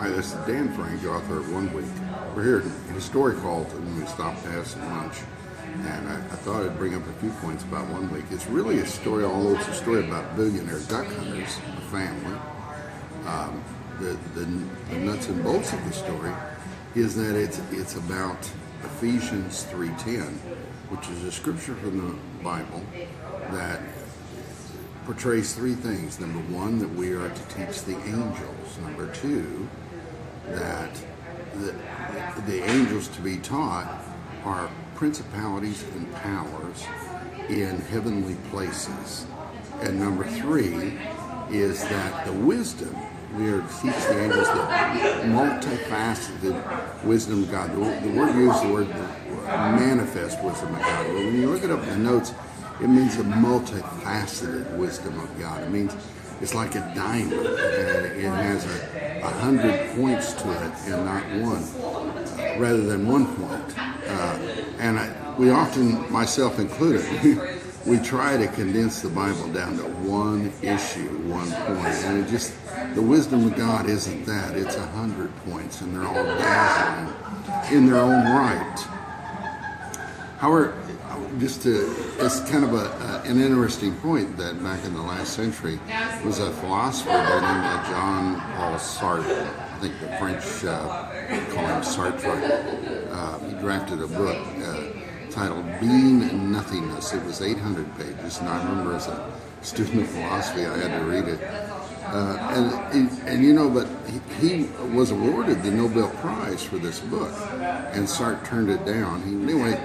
Hi, this is Dan Frank, author of One Week. We're here at Historic Halton and we stopped to have some lunch. And I thought I'd bring up a few points about One Week. It's really a story, although it's a story about billionaire duck hunters, a family. The nuts and bolts of the story is that it's about Ephesians 3:10, which is a scripture from the Bible that portrays three things. Number one, that we are to teach the angels. Number two, that the angels to be taught are principalities and powers in heavenly places. And number three is that the wisdom, we are to teach the angels the multifaceted wisdom of God. The word used, the word manifest wisdom of God. But when you look it up in the notes, it means the multifaceted wisdom of God. It means it's like a diamond, and it has 100 points to it and not one, rather than 1 point. We often, myself included, we try to condense the Bible down to one issue, 1 point. And the wisdom of God isn't that. It's 100 points, and they're all dazzling in their own right. However, it's kind of an interesting point that back in the last century was a philosopher by the name of John Paul Sartre. I think the French call him Sartre. He drafted a book titled Being and Nothingness. It was 800 pages, and I remember as a student of philosophy I had to read it. But he was awarded the Nobel Prize for this book, and Sartre turned it down. Anyway,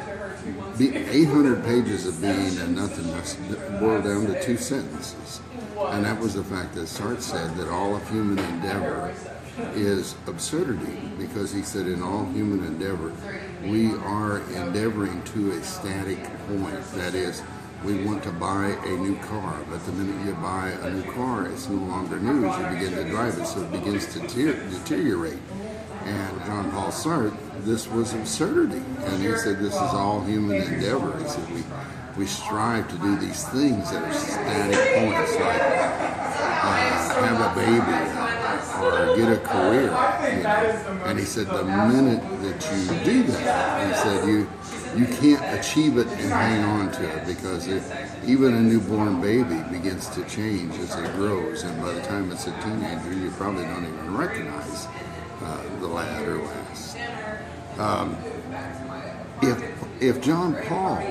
800 pages of being and nothingness boiled down to 2 sentences. And that was the fact that Sartre said that all of human endeavor is absurdity, because he said in all human endeavor, we are endeavoring to a static point. That is, we want to buy a new car, but the minute you buy a new car, it's no longer new as you begin to drive it, so it begins to deteriorate. And John Paul Sartre, this was absurdity. And he said this is all human endeavor. He said we strive to do these things that are static points, like have a baby or get a career. And he said the minute that you do that, he said you can't achieve it and hang on to it, because even a newborn baby begins to change as it grows. And by the time it's a teenager, you probably don't even recognize the lad or lass. If John Paul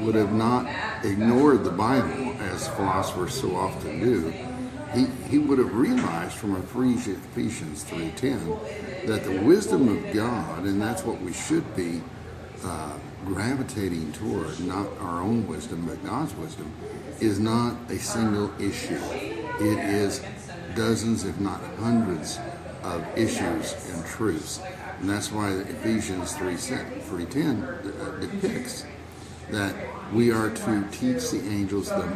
would have not ignored the Bible, as philosophers so often do, he would have realized from Ephesians 3:10 that the wisdom of God, and that's what we should be gravitating toward, not our own wisdom, but God's wisdom, is not a single issue. It is dozens, if not hundreds, of issues and truths. And that's why Ephesians 3:10 depicts that we are to teach the angels the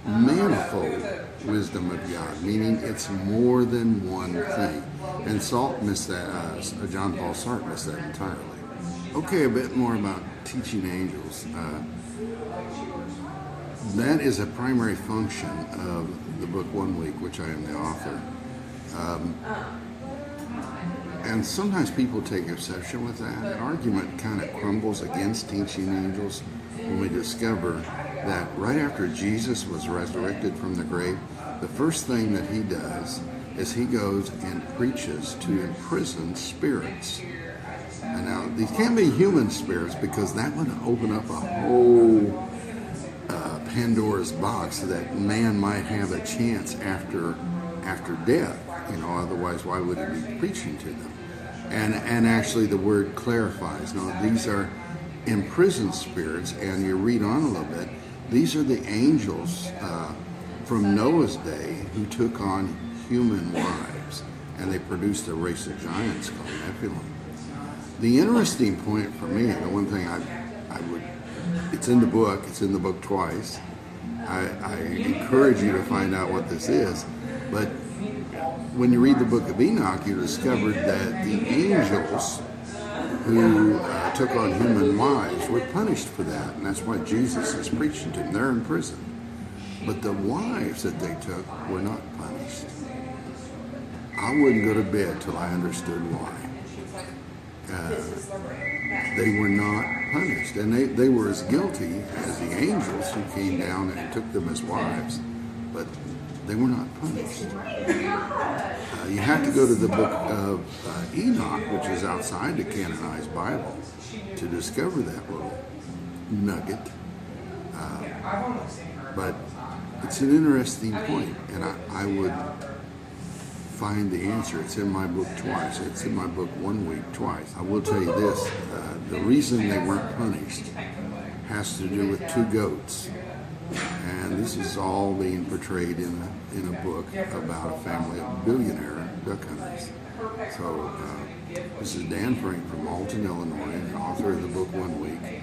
manifold wisdom of God, meaning it's more than one thing. And Salt missed that, John Paul Sartre missed that entirely. Okay, a bit more about teaching angels. That is a primary function of the book One Week, which I am the author. And sometimes people take exception with that. An argument kind of crumbles against teaching angels when we discover that right after Jesus was resurrected from the grave, the first thing that he does is he goes and preaches to imprisoned spirits. And now, these can't be human spirits, because that would open up a whole Pandora's box that man might have a chance after death. Otherwise, why would he be preaching to them? And actually, the word clarifies. No, these are imprisoned spirits, and you read on a little bit. These are the angels from Noah's day who took on human wives, and they produced a race of giants called Nephilim. The interesting point for me, the one thing I would, it's in the book twice. I encourage you to find out what this is, but when you read the book of Enoch, you discovered that the angels who took on human wives were punished for that, and that's why Jesus is preaching to them. They're in prison. But the wives that they took were not punished. I wouldn't go to bed till I understood why. They were not punished, and they were as guilty as the angels who came down and took them as wives, but they were not punished. You have to go to the book of Enoch, which is outside the canonized Bible, to discover that little nugget. But it's an interesting point, and I would find the answer. It's in my book twice. It's in my book one week twice. I will tell you this, the reason they weren't punished has to do with two goats. And this is all being portrayed in a book about a family of billionaire duck hunters. So this is Dan Frank from Alton, Illinois, author of the book One Week.